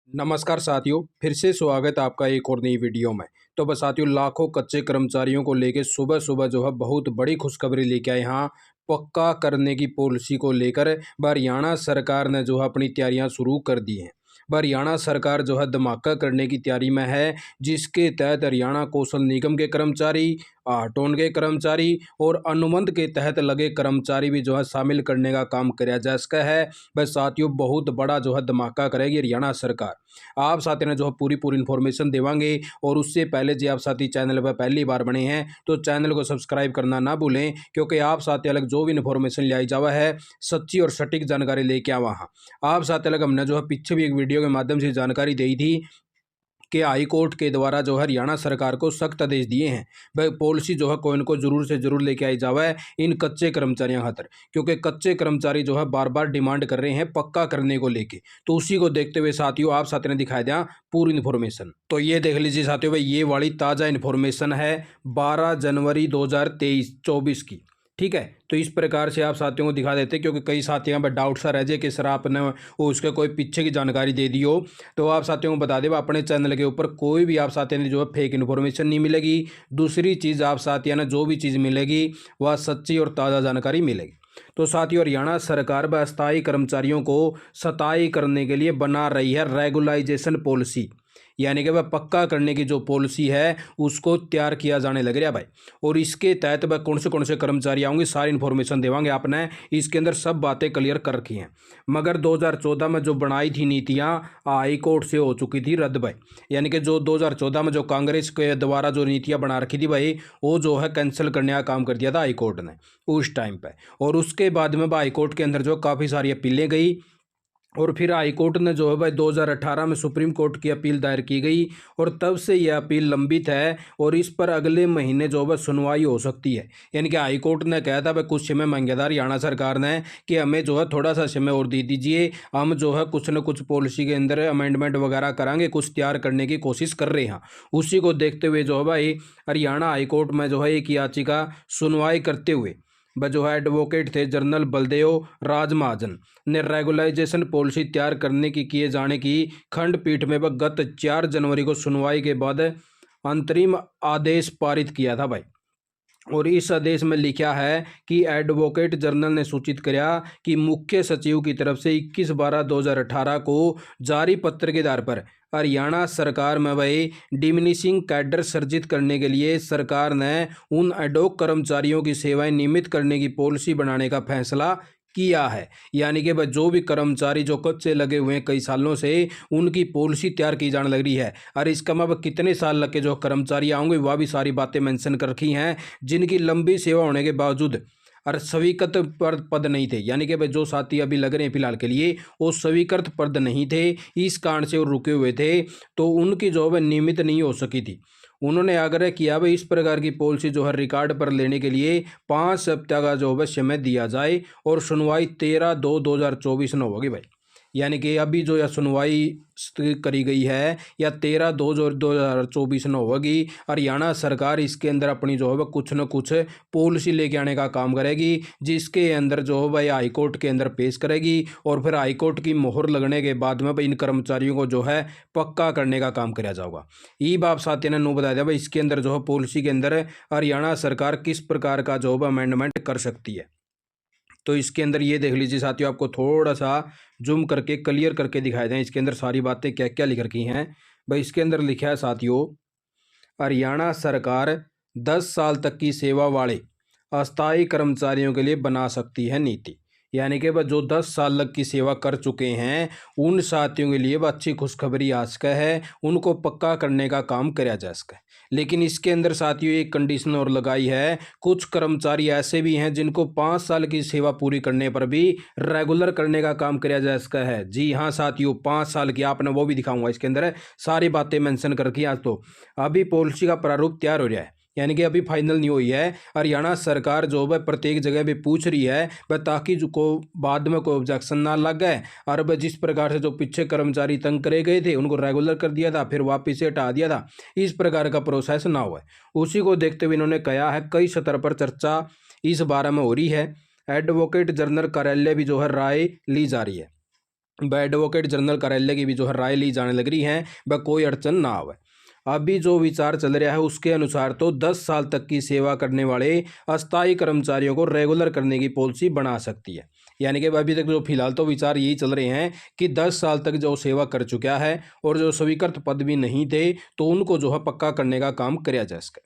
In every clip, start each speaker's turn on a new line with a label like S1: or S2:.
S1: नमस्कार साथियों, फिर से स्वागत है आपका एक और नई वीडियो में। तो बस साथियों, लाखों कच्चे कर्मचारियों को लेकर सुबह सुबह जो है बहुत बड़ी खुशखबरी लेके आए। यहाँ पक्का करने की पॉलिसी को लेकर हरियाणा सरकार ने जो है अपनी तैयारियां शुरू कर दी हैं। हरियाणा सरकार जो है धमाका करने की तैयारी में है, जिसके तहत हरियाणा कौशल निगम के कर्मचारी, आटोन के कर्मचारी और अनुबंध के तहत लगे कर्मचारी भी जो है शामिल करने का काम किया जा सका है। बस साथियों, बहुत बड़ा जो है धमाका करेगी हरियाणा सरकार। आप साथी ने जो है पूरी इन्फॉर्मेशन देवांगे। और उससे पहले जी आप साथी चैनल पर पहली बार बने हैं तो चैनल को सब्सक्राइब करना ना भूलें, क्योंकि आप साथी अलग जो भी इन्फॉर्मेशन ले आई जावा है सच्ची और सटीक जानकारी लेके आवा। हाँ, आप साथी अलग हमने जो है पीछे भी एक वीडियो के माध्यम से जानकारी दी थी कि हाई कोर्ट के द्वारा जो है हरियाणा सरकार को सख्त आदेश दिए हैं। भाई पॉलिसी जो है कोई इनको जरूर से जरूर लेके आई जावा है इन कच्चे कर्मचारियों खातर, क्योंकि कच्चे कर्मचारी जो है बार बार डिमांड कर रहे हैं पक्का करने को लेके। तो उसी को देखते हुए साथियों आप साथी ने दिखाई दिया पूरी इन्फॉर्मेशन। तो ये देख लीजिए साथियों, भाई ये वाली ताज़ा इन्फॉर्मेशन है 12 जनवरी 2023-24 की। ठीक है, तो इस प्रकार से आप साथियों को दिखा देते, क्योंकि कई साथियों पर डाउट सा रह जाए कि सर आपने वो उसके कोई पीछे की जानकारी दे दी हो। तो आप साथियों को बता दें, अपने चैनल के ऊपर कोई भी आप साथियों ने जो है फेक इन्फॉर्मेशन नहीं मिलेगी। दूसरी चीज़, आप साथियों ने जो भी चीज़ मिलेगी वह सच्ची और ताज़ा जानकारी मिलेगी। तो साथियों, हरियाणा सरकार अस्थायी कर्मचारियों को स्थायी करने के लिए बना रही है रेगुलाइजेशन पॉलिसी, यानी कि वह पक्का करने की जो पॉलिसी है उसको तैयार किया जाने लग रहा है भाई। और इसके तहत वह कौन से कर्मचारी आएंगे सारी इन्फॉर्मेशन देवांगे। आपने इसके अंदर सब बातें क्लियर कर रखी हैं। मगर 2014 में जो बनाई थी नीतियां हाई कोर्ट से हो चुकी थी रद्द भाई, यानी कि जो 2014 में जो कांग्रेस के द्वारा जो नीतियां बना रखी थी भाई, वो जो है कैंसिल करने का काम कर दिया था हाई कोर्ट ने उस टाइम पे। और उसके बाद में हाई कोर्ट के अंदर जो काफ़ी सारी अपीलें गई, और फिर हाई कोर्ट ने जो है भाई 2018 में सुप्रीम कोर्ट की अपील दायर की गई। और तब से यह अपील लंबित है और इस पर अगले महीने जो है सुनवाई हो सकती है। यानी कि हाई कोर्ट ने कहा था भाई कुछ समय मांगा हरियाणा सरकार ने कि हमें जो है थोड़ा सा समय और दे दीजिए, हम जो है कुछ न कुछ पॉलिसी के अंदर अमेंडमेंट वगैरह कराएंगे, कुछ तैयार करने की कोशिश कर रहे हैं। उसी को देखते हुए जो है भाई हरियाणा हाई कोर्ट में जो है एक याचिका सुनवाई करते हुए वह जो है एडवोकेट थे जनरल बलदेव राज महाजन ने रेगुलाइजेशन पॉलिसी तैयार करने की किए जाने की खंडपीठ में वह गत 4 जनवरी को सुनवाई के बाद अंतरिम आदेश पारित किया था भाई। और इस आदेश में लिखा है कि एडवोकेट जनरल ने सूचित किया कि मुख्य सचिव की तरफ से 21/12/2018 को जारी पत्र के आधार पर हरियाणा सरकार में वही डिमिनिशिंग कैडर सर्जित करने के लिए सरकार ने उन एडोक कर्मचारियों की सेवाएं नियमित करने की पॉलिसी बनाने का फैसला किया है। यानी कि जो भी कर्मचारी जो कच्चे लगे हुए हैं कई सालों से, उनकी पॉलिसी तैयार की जाने लग रही है। और इसका मतलब कितने साल लग के जो कर्मचारी आएंगे वह भी सारी बातें मेंशन कर रखी हैं, जिनकी लंबी सेवा होने के बावजूद और स्वीकृत पद नहीं थे। यानी कि भाई जो साथी अभी लग रहे हैं फिलहाल के लिए वो स्वीकृत पद नहीं थे, इस कारण से वो रुके हुए थे, तो उनकी जॉब नियमित नहीं हो सकी थी। उन्होंने आग्रह किया भाई इस प्रकार की पॉलिसी जो है रिकॉर्ड पर लेने के लिए 5 सप्ताह का जो है समय दिया जाए, और सुनवाई 13/2/2024 में होगी भाई। यानी कि अभी जो यह सुनवाई करी गई है या 13/2/2024 में होगी। हरियाणा सरकार इसके अंदर अपनी जो है वह कुछ न कुछ पॉलिसी लेके आने का काम करेगी, जिसके अंदर जो है भाई हाई कोर्ट के अंदर पेश करेगी। और फिर हाई कोर्ट की मोहर लगने के बाद में भाई इन कर्मचारियों को जो है पक्का करने का काम किया जाएगा। ये बात साथी ने नो बताया था भाई इसके अंदर जो है पॉलिसी के अंदर हरियाणा सरकार किस प्रकार का जो है अमेंडमेंट कर सकती है। तो इसके अंदर ये देख लीजिए साथियों, आपको थोड़ा सा जूम करके क्लियर करके दिखाए दें इसके अंदर सारी बातें क्या क्या लिख रखी हैं भाई। इसके अंदर लिखा है साथियों, हरियाणा सरकार 10 साल तक की सेवा वाले अस्थायी कर्मचारियों के लिए बना सकती है नीति। यानी कि वह जो 10 साल तक की सेवा कर चुके हैं उन साथियों के लिए वह अच्छी खुशखबरी आ सका है, उनको पक्का करने का काम किया जा सका है। लेकिन इसके अंदर साथियों एक कंडीशन और लगाई है, कुछ कर्मचारी ऐसे भी हैं जिनको 5 साल की सेवा पूरी करने पर भी रेगुलर करने का काम किया जा सका है। जी हाँ साथियों, 5 साल की आपने वो भी दिखाऊंगा, इसके अंदर सारी बातें मेंशन कर रखी हैं। आज तो अभी पॉलिसी का प्रारूप तैयार हो रहा है, यानी कि अभी फाइनल नहीं हुई है। हरियाणा सरकार जो है प्रत्येक जगह पे पूछ रही है वह, ताकि जो को बाद में कोई ऑब्जेक्शन ना लग गए। और वह जिस प्रकार से जो पीछे कर्मचारी तंग करे गए थे उनको रेगुलर कर दिया था, फिर वापिस से हटा दिया था, इस प्रकार का प्रोसेस ना हुआ। उसी को देखते हुए इन्होंने कहा है कई स्तर पर चर्चा इस बारे में हो रही है। एडवोकेट जनरल कार्यालय भी जो है राय ली जा रही है। एडवोकेट जनरल कार्यालय की भी जो है राय ली जाने लग रही है, वह कोई अड़चन ना आवे। अभी जो विचार चल रहा है उसके अनुसार तो 10 साल तक की सेवा करने वाले अस्थायी कर्मचारियों को रेगुलर करने की पॉलिसी बना सकती है। यानी कि अभी तक जो फिलहाल तो विचार यही चल रहे हैं कि 10 साल तक जो सेवा कर चुका है और जो स्वीकृत पद भी नहीं थे तो उनको जो है पक्का करने का काम किया जा सके।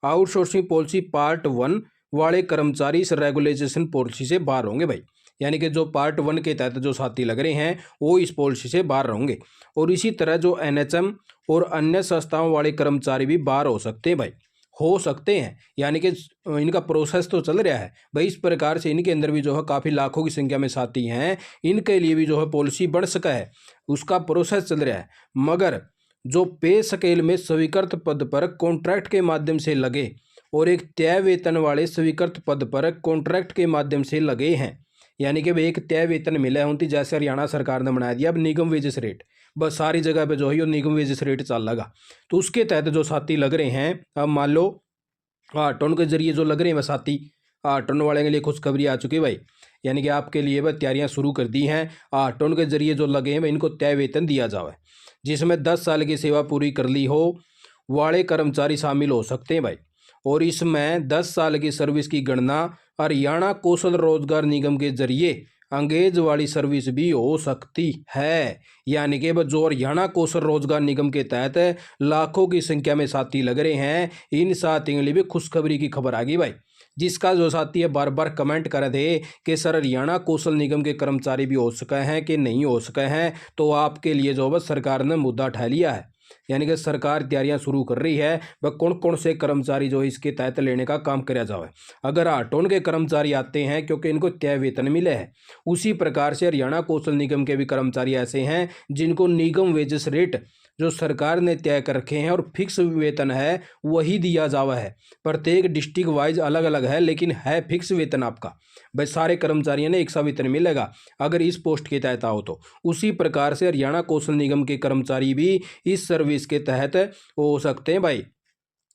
S1: आउटसोर्सिंग पॉलिसी पार्ट 1 वाले कर्मचारी इस रेगुलेशन पॉलिसी से बाहर होंगे भाई। यानी कि जो पार्ट 1 के तहत जो साथी लग रहे हैं वो इस पॉलिसी से बाहर होंगे। और इसी तरह जो एनएचएम और अन्य संस्थाओं वाले कर्मचारी भी बाहर हो सकते हैं भाई, हो सकते हैं। यानी कि इनका प्रोसेस तो चल रहा है भाई। इस प्रकार से इनके अंदर भी जो है काफ़ी लाखों की संख्या में साथी हैं, इनके लिए भी जो है पॉलिसी बन सका है, उसका प्रोसेस चल रहा है। मगर जो पे स्केल में स्वीकृत पद पर कॉन्ट्रैक्ट के माध्यम से लगे और एक तय वेतन वाले स्वीकृत पद पर कॉन्ट्रैक्ट के माध्यम से लगे हैं, यानी कि एक तय वेतन मिला होती, जैसे हरियाणा सरकार ने बना दिया अब निगम वेजेस रेट, बस सारी जगह पे जो है निगम वेजेस रेट चल लगा। तो उसके तहत जो साथी लग रहे हैं, अब मान लो 8 टन के जरिए जो लग रहे हैं वह साथी 8 टन वाले के लिए खुशखबरी आ चुकी है भाई। यानी कि आपके लिए वह तैयारियां शुरू कर दी हैं। 8 टन के जरिए जो लगे हैं इनको तय वेतन दिया जाए, जिसमें 10 साल की सेवा पूरी कर ली हो वाले कर्मचारी शामिल हो सकते हैं भाई। और इसमें 10 साल की सर्विस की गणना हरियाणा कौशल रोजगार निगम के जरिए अंग्रेज वाली सर्विस भी हो सकती है। यानी कि जो हरियाणा कौशल रोजगार निगम के तहत लाखों की संख्या में साथी लग रहे हैं, इन साथियों के लिए भी खुशखबरी की खबर आ गई भाई। जिसका जो साथी है बार बार कमेंट कर रहे थे कि सर हरियाणा कौशल निगम के कर्मचारी भी हो सके हैं कि नहीं हो सके हैं, तो आपके लिए जो बस सरकार ने मुद्दा उठा लिया है। यानी कि सरकार तैयारियां शुरू कर रही है वह कौन कौन से कर्मचारी जो इसके तहत लेने का काम किया जाए। अगर 8 टन के कर्मचारी आते हैं क्योंकि इनको तय वेतन मिले है, उसी प्रकार से हरियाणा कौशल निगम के भी कर्मचारी ऐसे हैं जिनको निगम वेजेस रेट जो सरकार ने तय कर रखे हैं और फिक्स वेतन है वही दिया जावा है। प्रत्येक डिस्ट्रिक्ट वाइज अलग अलग है, लेकिन है फिक्स वेतन आपका भाई। सारे कर्मचारियों ने एक सा वेतन मिलेगा अगर इस पोस्ट के तहत आओ तो। उसी प्रकार से हरियाणा कौशल निगम के कर्मचारी भी इस सर्विस के तहत हो सकते हैं भाई।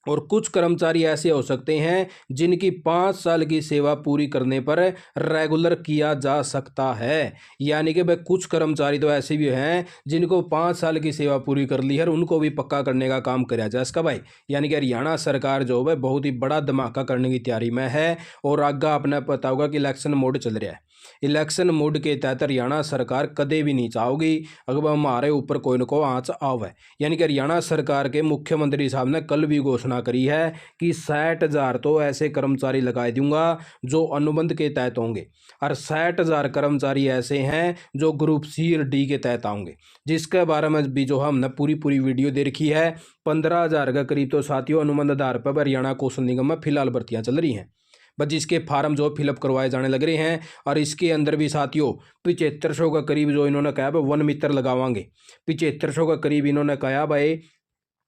S1: और कुछ कर्मचारी ऐसे हो सकते हैं जिनकी 5 साल की सेवा पूरी करने पर रेगुलर किया जा सकता है। यानी कि भाई कुछ कर्मचारी तो ऐसे भी हैं जिनको 5 साल की सेवा पूरी कर ली है और उनको भी पक्का करने का काम किया जाए इसका भाई। यानी कि हरियाणा सरकार जो है बहुत ही बड़ा धमाका करने की तैयारी में है। और आगे आपने पता होगा कि इलेक्शन मोड चल रहा है। इलेक्शन मोड के तहत हरियाणा सरकार कदे भी नहीं चाहोगी अगर हमारे ऊपर कोई न कोई आँच आवे। यानी कि हरियाणा सरकार के मुख्यमंत्री साहब ने कल भी घोषणा करी है कि 60,000 तो ऐसे कर्मचारी लगा दूंगा जो अनुबंध के तहत होंगे, और 60,000 कर्मचारी ऐसे हैं जो ग्रुप सी और डी के तहत आएंगे, जिसके बारे में भी जो हमने पूरी वीडियो दे रखी है। 15,000 के करीब तो साथियों अनुबंध आधार पर हरियाणा कौशल निगम में फिलहाल भर्तियां चल रही हैं, बस जिसके फार्म जो फिलअप करवाए जाने लग रहे हैं। और इसके अंदर भी साथियों 7500 का करीब जो इन्होंने कहा भाई वन मित्र लगावांगे। 7500 का करीब इन्होंने कहा भाई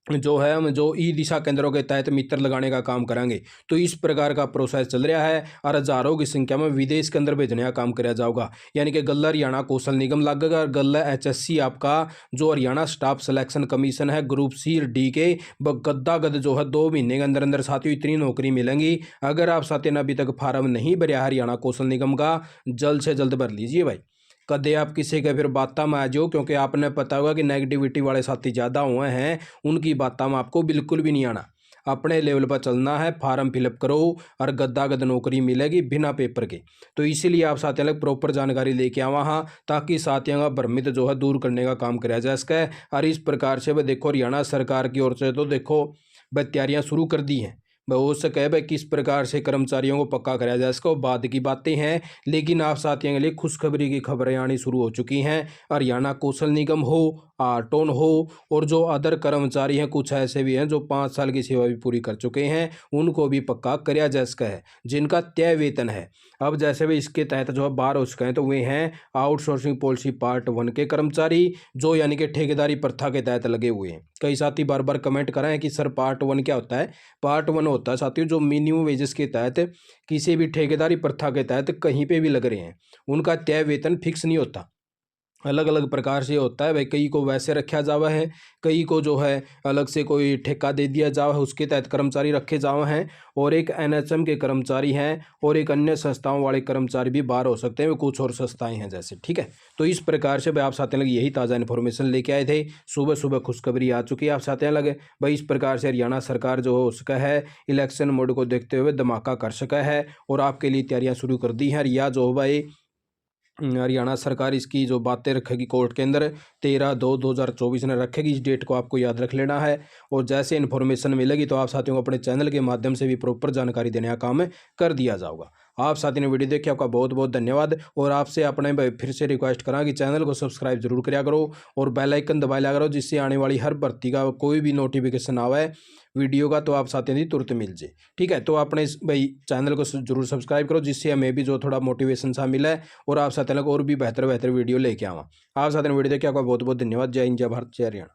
S1: जो है हम जो ई दिशा केंद्रों के तहत मित्र लगाने का काम करेंगे। तो इस प्रकार का प्रोसेस चल रहा है और हजारों की संख्या में विदेश के अंदर भेजने का काम किया जाएगा। यानी कि गल्ला हरियाणा कौशल निगम लगेगा और गल्ला एचएससी आपका जो हरियाणा स्टाफ सिलेक्शन कमीशन है ग्रुप सी और डी के गद्दा गद जो है 2 महीने के अंदर अंदर साथियों इतनी नौकरी मिलेंगी। अगर आप साथियों ने अभी तक फार्म नहीं भरा हरियाणा कौशल निगम का, जल्द से जल्द भर लीजिए भाई। कदे आप किसी के फिर बातों में आ जाओ, क्योंकि आपने पता होगा कि नेगेटिविटी वाले साथी ज़्यादा हुए हैं, उनकी बातों में आपको बिल्कुल भी नहीं आना। अपने लेवल पर चलना है, फार्म फिलअप करो और गद्दा गद नौकरी मिलेगी बिना पेपर के। तो इसीलिए आप साथियों लोग प्रॉपर जानकारी लेके आवा हाँ, ताकि साथियों का भ्रमित जो है दूर करने का काम किया जा सके। और इस प्रकार से वह देखो हरियाणा सरकार की ओर से तो देखो वह तैयारियाँ शुरू कर दी हैं। वह हो सके भाई किस प्रकार से कर्मचारियों को पक्का कराया जाए इसको बाद की बातें हैं, लेकिन आप साथियों के लिए खुशखबरी की खबरें आनी शुरू हो चुकी हैं। हरियाणा कौशल निगम हो, आटोन हो और जो अदर कर्मचारी हैं कुछ ऐसे भी हैं जो 5 साल की सेवा भी पूरी कर चुके हैं, उनको भी पक्का कराया जा सका है जिनका तय वेतन है। अब जैसे भी इसके तहत जो है बाहर हो सके हैं तो वे हैं आउटसोर्सिंग पॉलिसी पार्ट 1 के कर्मचारी, जो यानी कि ठेकेदारी प्रथा के तहत लगे हुए हैं। कई साथी बार बार कमेंट कर रहे हैं कि सर पार्ट 1 क्या होता है। पार्ट 1 होता है साथियों जो मिनिमम वेजेस के तहत किसी भी ठेकेदारी प्रथा के तहत कहीं पे भी लग रहे हैं, उनका तय वेतन फिक्स नहीं होता। अलग अलग प्रकार से होता है भाई। कई को वैसे रखा जावा है, कई को जो है अलग से कोई ठेका दे दिया जावा है, उसके तहत कर्मचारी रखे जावा हैं। और एक एनएचएम के कर्मचारी हैं और एक अन्य संस्थाओं वाले कर्मचारी भी बाहर हो सकते हैं, वे कुछ और संस्थाएं हैं जैसे। ठीक है, तो इस प्रकार से भाई आप साथियों लगे यही ताज़ा इन्फॉर्मेशन लेके आए थे। सुबह सुबह खुशखबरी आ चुकी है आप साथियों लगे भाई। इस प्रकार से हरियाणा सरकार जो हो सका है इलेक्शन मोड को देखते हुए धमाका कर सका है और आपके लिए तैयारियां शुरू कर दी हैं। और यह जो भाई हरियाणा सरकार इसकी जो बातें रखेगी कोर्ट के अंदर 13/2/2024 ने रखेगी। इस डेट को आपको याद रख लेना है। और जैसे इन्फॉर्मेशन मिलेगी तो आप साथियों को अपने चैनल के माध्यम से भी प्रॉपर जानकारी देने का काम कर दिया जाएगा। आप साथियों ने वीडियो देखी, आपका बहुत बहुत धन्यवाद। और आपसे अपने फिर से रिक्वेस्ट करा कि चैनल को सब्सक्राइब जरूर करा करो और बेल आइकन दबा लिया करो, जिससे आने वाली हर भर्ती का कोई भी नोटिफिकेशन आवे वीडियो का तो आप साथियों की तुरंत मिल जाए। ठीक है, तो अपने भाई चैनल को जरूर सब्सक्राइब करो, जिससे हमें भी जो थोड़ा मोटिवेशन सा मिला है और आप साथियों को और भी बेहतर बेहतर वीडियो लेके आवा। आप साथियों ने वीडियो देखिए, आपका बहुत बहुत धन्यवाद। जय हिंद, जय भारत, जय हरियाणा।